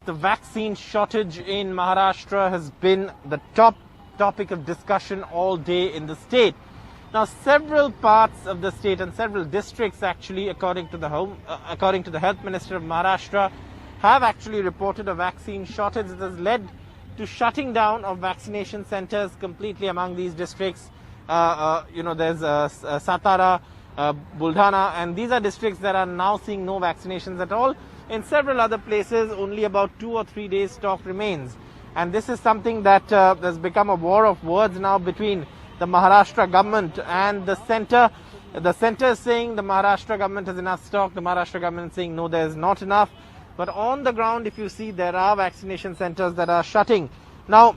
The vaccine shortage in Maharashtra has been the top topic of discussion all day in the state. Now, several parts of the state and several districts actually, according to the Health Minister of Maharashtra, have actually reported a vaccine shortage that has led to shutting down of vaccination centers completely among these districts. There's Satara, Buldhana, and these are districts that are now seeing no vaccinations at all. In several other places, only about 2 or 3 days stock remains. And this is something that has become a war of words now between the Maharashtra government and the center. The center is saying the Maharashtra government has enough stock. The Maharashtra government is saying no, there is not enough. But on the ground, if you see, there are vaccination centers that are shutting. Now,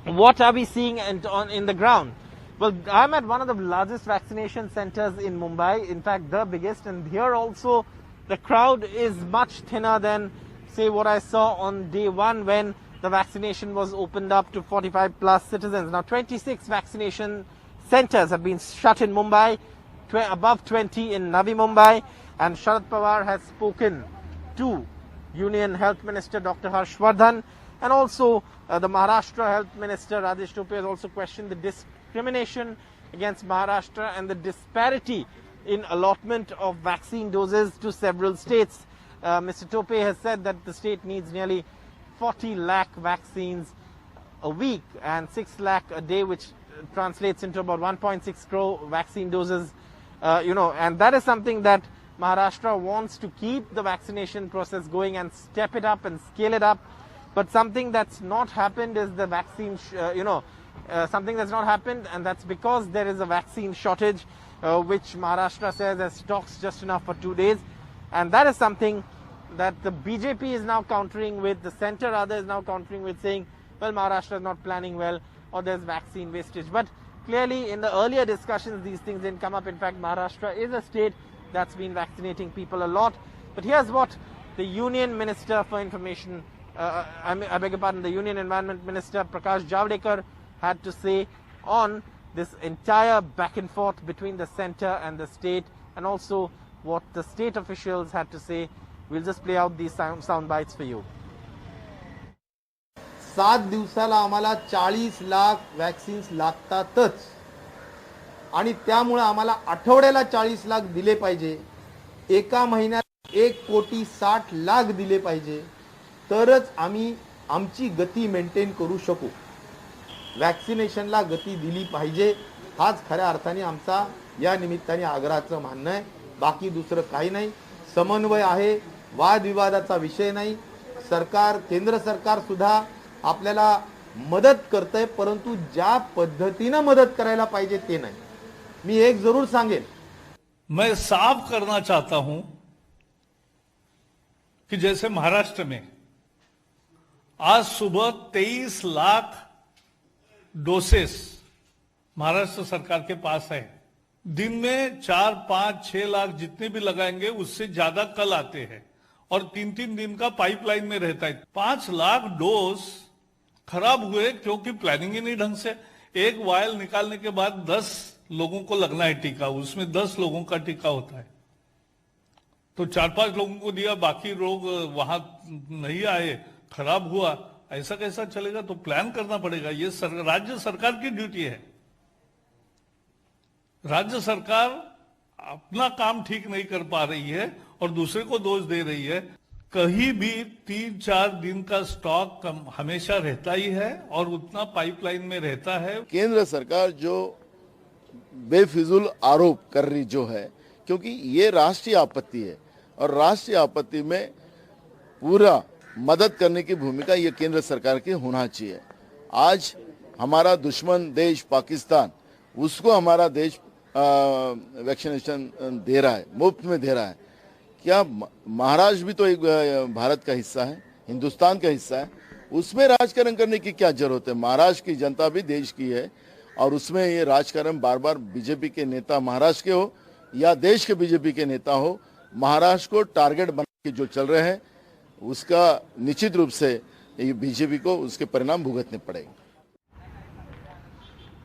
what are we seeing in the ground? Well, I'm at one of the largest vaccination centers in Mumbai, in fact, the biggest. And here also, the crowd is much thinner than, say, what I saw on day one when the vaccination was opened up to 45 plus citizens. Now, 26 vaccination centers have been shut in Mumbai, above 20 in Navi Mumbai. And Sharad Pawar has spoken to Union Health Minister Dr. Harshvardhan, and also the Maharashtra Health Minister Rajesh Tope has also questioned the discrimination against Maharashtra and the disparity in allotment of vaccine doses to several states. Mr. Tope has said that the state needs nearly 40 lakh vaccines a week and 6 lakh a day, which translates into about 1.6 crore vaccine doses, and that is something that Maharashtra wants to keep the vaccination process going and step it up and scale it up. But something that's not happened is the vaccine, something that's not happened, and that's because there is a vaccine shortage, which Maharashtra says has stocks just enough for 2 days. And that is something that the BJP is now countering with, the center rather is now countering with, saying, well, Maharashtra is not planning well, or there's vaccine wastage. But clearly in the earlier discussions, these things didn't come up. In fact, Maharashtra is a state that's been vaccinating people a lot. But here's what the Union Minister for Information, I beg your pardon, the Union Environment Minister Prakash Javadekar had to say on this entire back and forth between the center and the state, and also what the state officials had to say. We'll just play out these sound bites for you. 7 दिवसाला आम्हाला 40 lakh vaccines लागतातच, आणि त्यामुळे आम्हाला आठवड्याला 40 लाख दिले पाहिजे. एका महिन्यात 1,60,00,000 दिले पाहिजे, तरच आम्ही आमची गती मेंटेन करू शकू. वॅक्सिनेशनला गती दिली पाहिजे, हाच खऱ्या अर्थाने आमचा या निमित्ताने आग्रहाचं म्हणणं आहे. बाकी दुसरं काही नाही. समन्वय आहे, वादविवादाचा विषय नाही. सरकार, केंद्र सरकार सुद्धा आपल्याला मदत करतंय, परंतु ज्या पद्धतीने मदत करायला पाहिजे ते नाही. मी एक जरूर सांगेन, मैं साफ करना चाहता हूं कि जैसे महाराष्ट्र में आज सुबह 23 लाख डोसेस महाराष्ट्र सरकार के पास है. दिन में 4, 5, 6 लाख जितने भी लगाएंगे उससे ज्यादा कल आते हैं, और 3-3 दिन का पाइपलाइन में रहता है. 5 लाख डोज खराब हुए क्योंकि प्लानिंग ही नहीं ढंग से. एक वायल निकालने के बाद 10 लोगों को लगना है टीका, उसमें 10 लोगों का टीका होता है. तो 4-5 लोगों को दिया, बाकी लोग वहां नहीं आए, खराब हुआ. ऐसा कैसा चलेगा? तो प्लान करना पड़ेगा. ये राज्य सरकार की ड्यूटी है. राज्य सरकार अपना काम ठीक नहीं कर पा रही है और दूसरे को दोष दे रही है. कहीं भी 3-4 दिन का स्टॉक हमेशा रहता ही है, और उतना पाइपलाइन में रहता है. केंद्र सरकार जो बेफिजूल आरोप कर रही जो है, क्योंकि ये राष्ट्रीय आपत्ति है, और राष्ट्रीय आपत्ति में पूरा मदद करने की भूमिका ये केंद्र सरकार की होना चाहिए. आज हमारा दुश्मन देश पाकिस्तान, उसको हमारा देश वैक्सीनेशन दे रहा है, मुफ्त में दे रहा है. क्या महाराष्ट्र भी तो एक भारत का हिस्सा है, हिंदुस्तान का हिस्सा है. उसमें राजकारण करने की क्या जरूरत है? महाराष्ट्र की जनता भी देश की है, और उसमें ये राजकारण बार बार बीजेपी के नेता महाराष्ट्र के हो या देश के बीजेपी के नेता हो, महाराष्ट्र को टारगेट बना के जो चल रहे हैं, उसका निश्चित रूप से ये बीजेपी को उसके परिणाम भुगतने पड़ेंगे.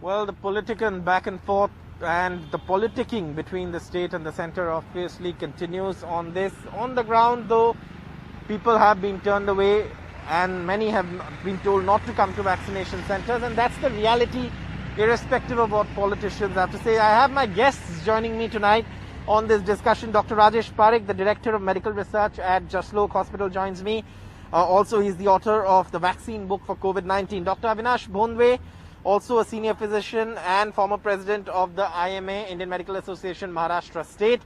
Well, the political back and forth and the politicking between the state and the center obviously continues on this. On the ground, though, people have been turned away and many have been told not to come to vaccination centers, and that's the reality irrespective of what politicians have to say. I have my guests joining me tonight on this discussion. Dr. Rajesh Parekh, the Director of Medical Research at Jaslok Hospital, joins me. Also, he's the author of the vaccine book for COVID-19. Dr. Avinash Bhondwe, also a senior physician and former president of the IMA, Indian Medical Association, Maharashtra State.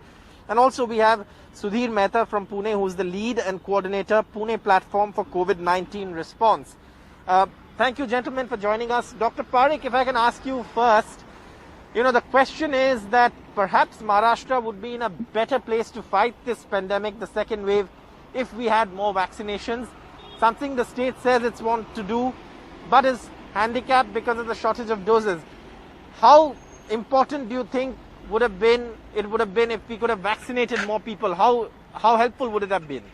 And also we have Sudhir Mehta from Pune, who's the lead and coordinator, Pune Platform for COVID-19 Response. Thank you, gentlemen, for joining us. Dr. Parekh, if I can ask you first, the question is that perhaps Maharashtra would be in a better place to fight this pandemic, the second wave, if we had more vaccinations. Something the state says it's want to do, but is handicapped because of the shortage of doses. How important do you think it would have been if we could have vaccinated more people? How helpful would it have been?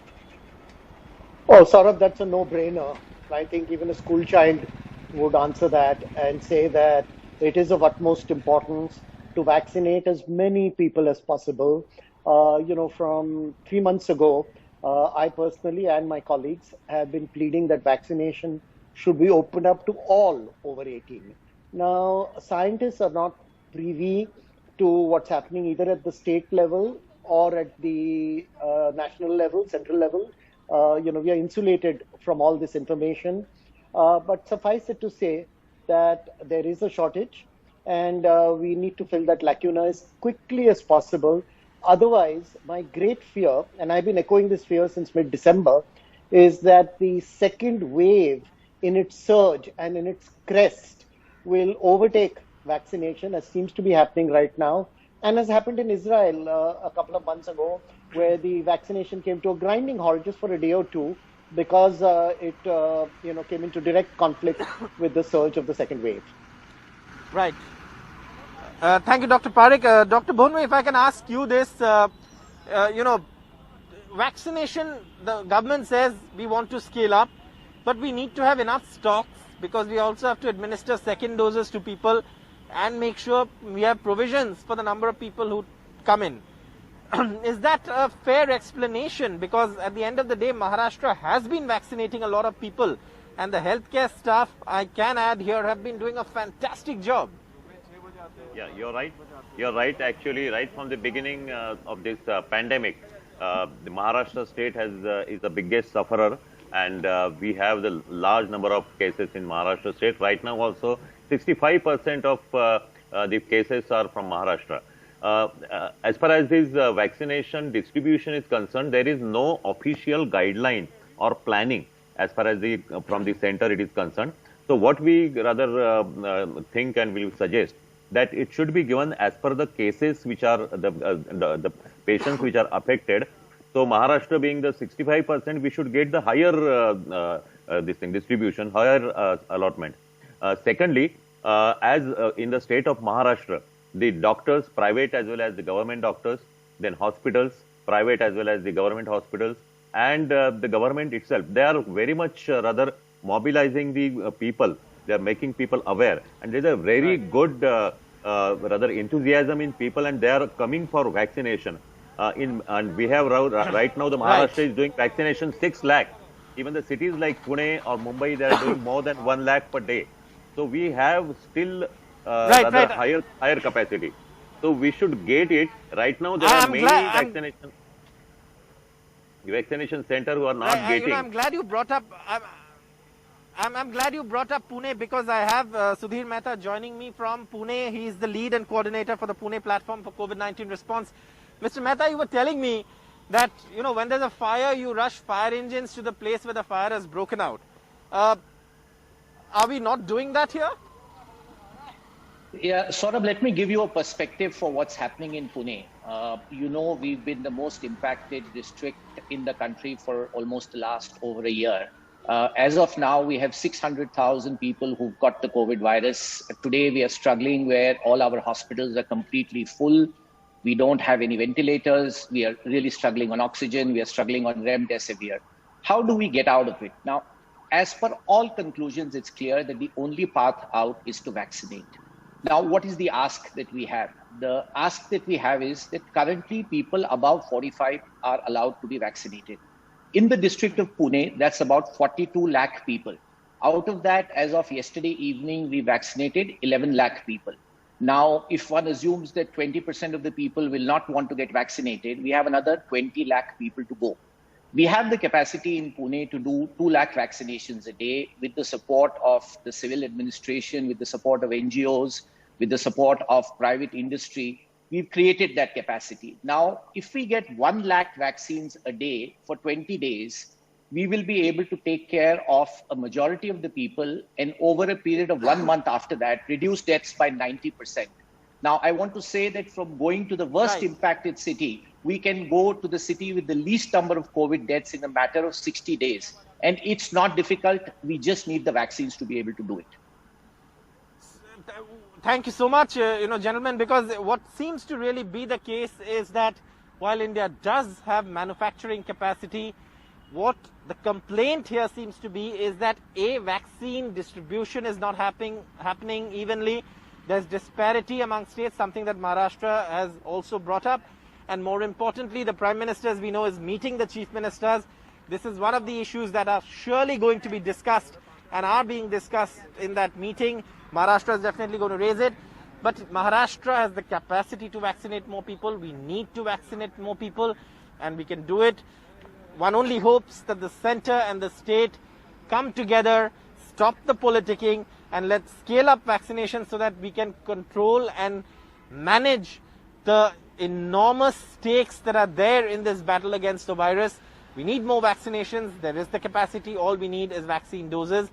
Oh, Saurabh, that's a no-brainer. I think even a school child would answer that and say that it is of utmost importance to vaccinate as many people as possible. From 3 months ago, I personally and my colleagues have been pleading that vaccination should be opened up to all over 18. Now, scientists are not privy to what's happening either at the state level or at the national level, central level. We are insulated from all this information. But suffice it to say that there is a shortage and we need to fill that lacuna as quickly as possible. Otherwise, my great fear, and I've been echoing this fear since mid-December, is that the second wave in its surge and in its crest will overtake vaccination, as seems to be happening right now, and has happened in Israel a couple of months ago, where the vaccination came to a grinding halt just for a day or two because it came into direct conflict with the surge of the second wave. Right. Thank you, Dr. Parekh. Dr. Bhondwe, if I can ask you this, vaccination, the government says we want to scale up, but we need to have enough stocks because we also have to administer second doses to people and make sure we have provisions for the number of people who come in. Is that a fair explanation? Because at the end of the day, Maharashtra has been vaccinating a lot of people, and the healthcare staff, I can add here, have been doing a fantastic job. Yeah, you're right. You're right. Actually, right from the beginning of this pandemic, the Maharashtra state is the biggest sufferer, and we have the large number of cases in Maharashtra state. Right now also, 65% of the cases are from Maharashtra. As far as this vaccination distribution is concerned, there is no official guideline or planning as far as from the center it is concerned. So what we rather think and will suggest that it should be given as per the cases which are the patients which are affected. So Maharashtra being the 65%, we should get the higher distribution, higher allotment. Secondly, as in the state of Maharashtra, the doctors, private as well as the government doctors, then hospitals, private as well as the government hospitals, and the government itself, they are very much rather mobilizing the people. They are making people aware, and there is a very good rather enthusiasm in people, and they are coming for vaccination. And we have right now the Maharashtra is doing vaccination 6 lakh. Even the cities like Pune or Mumbai, they are doing more than 1 lakh per day. So we have still higher capacity. So we should get it. Right now there are many vaccination centers who are not getting. I'm glad you brought up. I'm glad you brought up Pune because I have Sudhir Mehta joining me from Pune. He is the lead and coordinator for the Pune Platform for COVID-19 Response. Mr. Mehta, you were telling me that, when there's a fire, you rush fire engines to the place where the fire has broken out. Are we not doing that here? Yeah, Saurabh, let me give you a perspective for what's happening in Pune. We've been the most impacted district in the country for almost the last over a year. As of now, we have 600,000 people who've got the COVID virus. Today, we are struggling where all our hospitals are completely full. We don't have any ventilators. We are really struggling on oxygen. We are struggling on remdesivir. How do we get out of it? Now, as per all conclusions, it's clear that the only path out is to vaccinate. Now, what is the ask that we have? The ask that we have is that currently people above 45 are allowed to be vaccinated. In the district of Pune, that's about 42 lakh people. Out of that, as of yesterday evening, we vaccinated 11 lakh people. Now, if one assumes that 20% of the people will not want to get vaccinated, we have another 20 lakh people to go. We have the capacity in Pune to do 2 lakh vaccinations a day with the support of the civil administration, with the support of NGOs, with the support of private industry. We've created that capacity. Now, if we get 1 lakh vaccines a day for 20 days, we will be able to take care of a majority of the people, and over a period of 1 month after that, reduce deaths by 90%. Now, I want to say that from going to the worst impacted city, we can go to the city with the least number of COVID deaths in a matter of 60 days. And it's not difficult. We just need the vaccines to be able to do it. Thank you so much, gentlemen, because what seems to really be the case is that while India does have manufacturing capacity, what the complaint here seems to be is that vaccine distribution is not happening evenly. There's disparity among states, something that Maharashtra has also brought up. And more importantly, the Prime Minister, as we know, is meeting the Chief Ministers. This is one of the issues that are surely going to be discussed and are being discussed in that meeting. Maharashtra is definitely going to raise it. But Maharashtra has the capacity to vaccinate more people. We need to vaccinate more people, and we can do it. One only hopes that the center and the state come together, stop the politicking, and let's scale up vaccination so that we can control and manage the enormous stakes that are there in this battle against the virus. We need more vaccinations. There is the capacity. All we need is vaccine doses.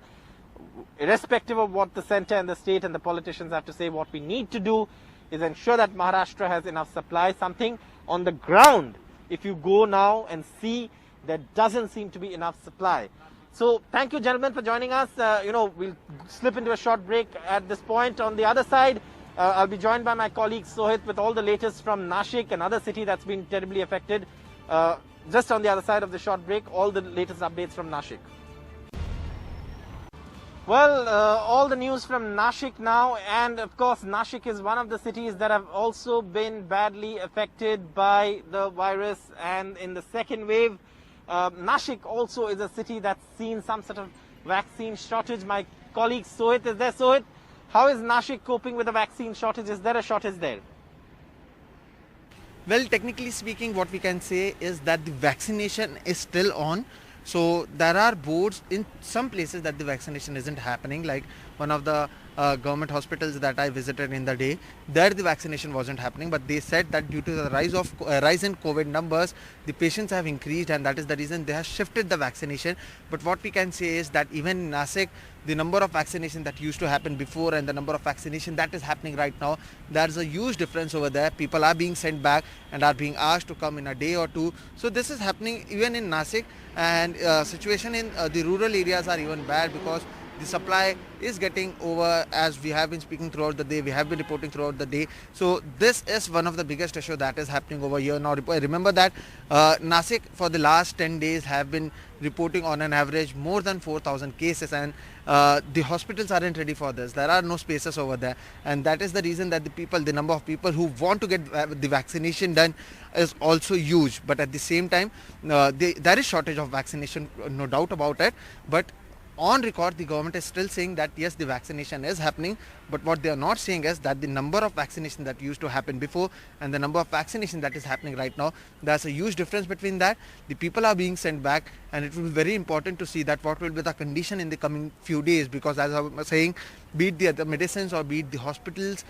Irrespective of what the center and the state and the politicians have to say, what we need to do is ensure that Maharashtra has enough supply. Something on the ground, if you go now and see, there doesn't seem to be enough supply. So thank you, gentlemen, for joining us. We'll slip into a short break at this point. On the other side, I'll be joined by my colleague Sohit with all the latest from Nashik, another city that's been terribly affected. Just on the other side of the short break, all the latest updates from Nashik. Well, all the news from Nashik now, and of course Nashik is one of the cities that have also been badly affected by the virus, and in the second wave, Nashik also is a city that's seen some sort of vaccine shortage. My colleague Sohit is there. Sohit, how is Nashik coping with the vaccine shortage? Is there a shortage there? Well, technically speaking, what we can say is that the vaccination is still on. So there are boards in some places that the vaccination isn't happening, like one of the government hospitals that I visited in the day, there the vaccination wasn't happening, but they said that due to the rise in COVID numbers, the patients have increased, and that is the reason they have shifted the vaccination. But what we can say is that even in Nashik, the number of vaccination that used to happen before and the number of vaccination that is happening right now, there's a huge difference over there. People are being sent back and are being asked to come in a day or two. So this is happening even in Nashik, and situation in the rural areas are even bad because the supply is getting over, as we have been speaking throughout the day, we have been reporting throughout the day. So this is one of the biggest issue that is happening over here. Now remember that Nashik for the last 10 days have been reporting on an average more than 4,000 cases, and the hospitals aren't ready for this. There are no spaces over there, and that is the reason that the number of people who want to get the vaccination done is also huge. But at the same time, there is shortage of vaccination, no doubt about it. But on record, the government is still saying that yes, the vaccination is happening, but what they are not saying is that the number of vaccination that used to happen before and the number of vaccination that is happening right now, there's a huge difference between that. The people are being sent back, and it will be very important to see that what will be the condition in the coming few days, because as I was saying, be it the medicines or be it the hospitals,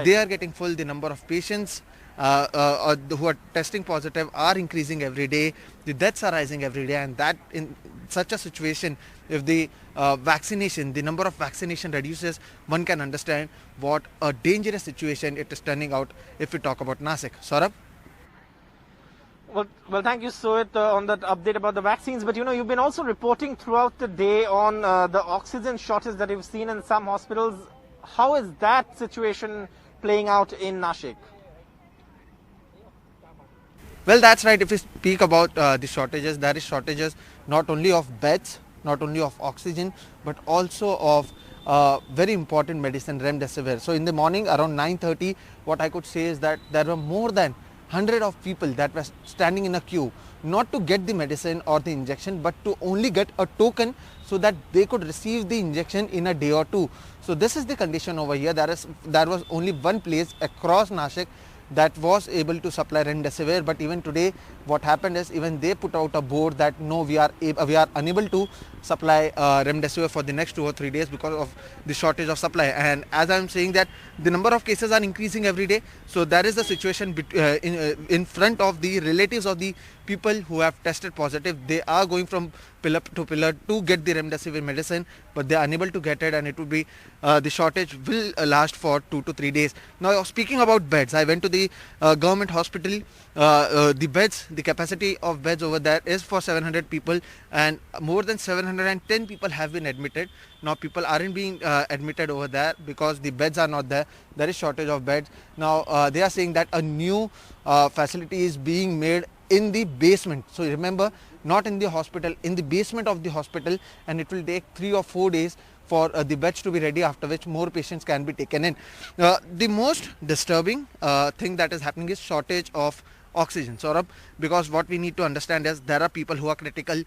they are getting full. The number of patients who are testing positive are increasing every day. The deaths are rising every day, and that in such a situation, if the vaccination, the number of vaccination reduces, one can understand what a dangerous situation it is turning out if we talk about Nashik. Saurabh? Well, thank you, Sohit, on that update about the vaccines. But you've been also reporting throughout the day on the oxygen shortage that you've seen in some hospitals. How is that situation playing out in Nashik? Well, that's right. If we speak about the shortages, there is shortages not only of beds, not only of oxygen, but also of very important medicine, remdesivir. So in the morning around 9:30, what I could say is that there were more than hundred of people that were standing in a queue, not to get the medicine or the injection, but to only get a token so that they could receive the injection in a day or two. So this is the condition over here. There was only one place across Nashik that was able to supply remdesivir, but even today what happened is even they put out a board that no, we are unable to supply remdesivir for the next 2 or 3 days because of the shortage of supply. And as I am saying that the number of cases are increasing every day, so that is the situation in front of the relatives of the people who have tested positive. They are going from pillar to pillar to get the remdesivir medicine, but they are unable to get it, and it will be the shortage will last for 2 to 3 days. Now, speaking about beds, I went to the government hospital. The capacity of beds over there is for 700 people, and more than 710 people have been admitted. Now people aren't being admitted over there because the beds are not there. There is shortage of beds. Now they are saying that a new facility is being made in the basement. So remember, not in the hospital, in the basement of the hospital, and it will take 3 or 4 days for the beds to be ready, after which more patients can be taken in. The most disturbing thing that is happening is shortage of oxygen, Saurabh, because what we need to understand is there are people who are critical,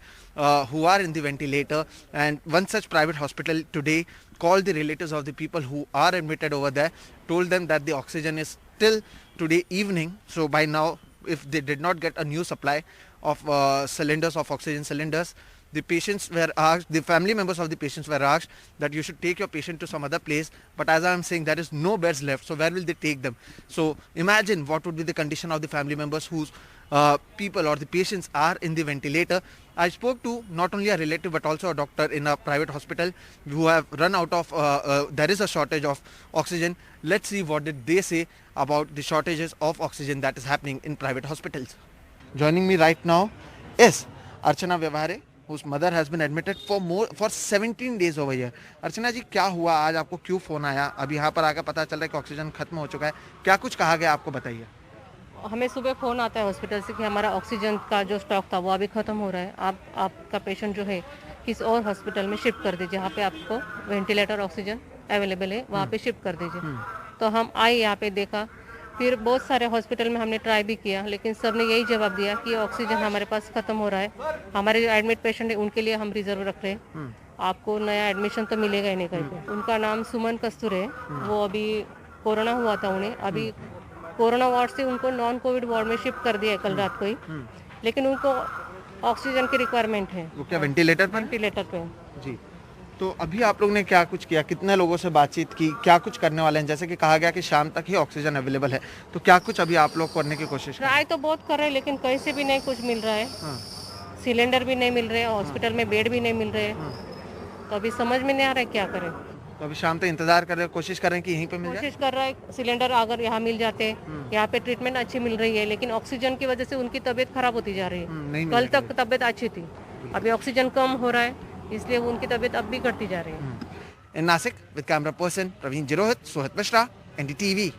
who are in the ventilator, and one such private hospital today called the relatives of the people who are admitted over there, told them that the oxygen is till today evening. So by now, if they did not get a new supply of cylinders, of oxygen cylinders, the patients were asked, the family members of the patients were asked that you should take your patient to some other place. But as I am saying, there is no beds left. So where will they take them? So imagine what would be the condition of the family members whose people or the patients are in the ventilator. I spoke to not only a relative but also a doctor in a private hospital who have run out of, there is a shortage of oxygen. Let's see what did they say about the shortages of oxygen that is happening in private hospitals. Joining me right now is Archana Vyavahare, whose mother has been admitted for 17 days over here. अर्चना जी, क्या हुआ आज? आपको क्यों phone आया? अभी यहाँ पर आकर पता चल रहा है कि ऑक्सीजन खत्म हो चुका है, क्या कुछ कहा गया आपको, बताइए। हमें सुबह फ़ोन आता है हॉस्पिटल से कि हमारा ऑक्सीजन का जो स्टॉक था वो अभी ख़त्म हो रहा है, आपका पेशेंट जो है किसी और हॉस्पिटल में शिफ्ट कर दीजिए, जहाँ पे आपको वेंटिलेटर ऑक्सीजन अवेलेबल है वहाँ पे शिफ्ट कर दीजिए। तो हम आए यहाँ पे, देखा, फिर बहुत सारे हॉस्पिटल में हमने ट्राई भी किया, लेकिन सब ने यही जवाब दिया कि ऑक्सीजन हमारे पास ख़त्म हो रहा है, हमारे जो एडमिट पेशेंट है उनके लिए हम रिजर्व रख रहे हैं, आपको नया एडमिशन तो मिलेगा ही नहीं कहीं पे। उनका नाम सुमन कस्तूरे है, वो अभी कोरोना हुआ था उन्हें, अभी कोरोना वार्ड से उनको नॉन कोविड वार्ड में शिफ्ट कर दिया है कल रात को ही, लेकिन उनको ऑक्सीजन की रिक्वायरमेंट है। वो क्या वेंटिलेटर पे जी। तो अभी आप लोग ने क्या कुछ किया, कितने लोगों से बातचीत की, क्या कुछ करने वाले हैं? जैसे कि कहा गया कि शाम तक ही ऑक्सीजन अवेलेबल है, तो क्या कुछ अभी आप लोग करने की कोशिश ट्राई तो बहुत कर रहे हैं, लेकिन कहीं से भी नहीं कुछ मिल रहा है। सिलेंडर भी नहीं मिल रहे, हॉस्पिटल में बेड भी नहीं मिल रहे, तो अभी समझ में नहीं आ रहा है क्या करें। तो अभी शाम तक इंतजार कर रहे हैं, कोशिश कर रहे हैं कि यहीं पे मिल जाए। कोशिश कर रहा है, सिलेंडर अगर यहाँ मिल जाते, यहाँ पे ट्रीटमेंट अच्छी मिल रही है, लेकिन ऑक्सीजन की वजह से उनकी तबीयत खराब होती जा रही है। कल तक तबीयत अच्छी थी, अभी ऑक्सीजन कम हो रहा है, इसलिए उनकी तबीयत अब भी घटती जा रही है। In Nashik, with camera person Praveen Jirohit, Sohit Mishra, NDTV.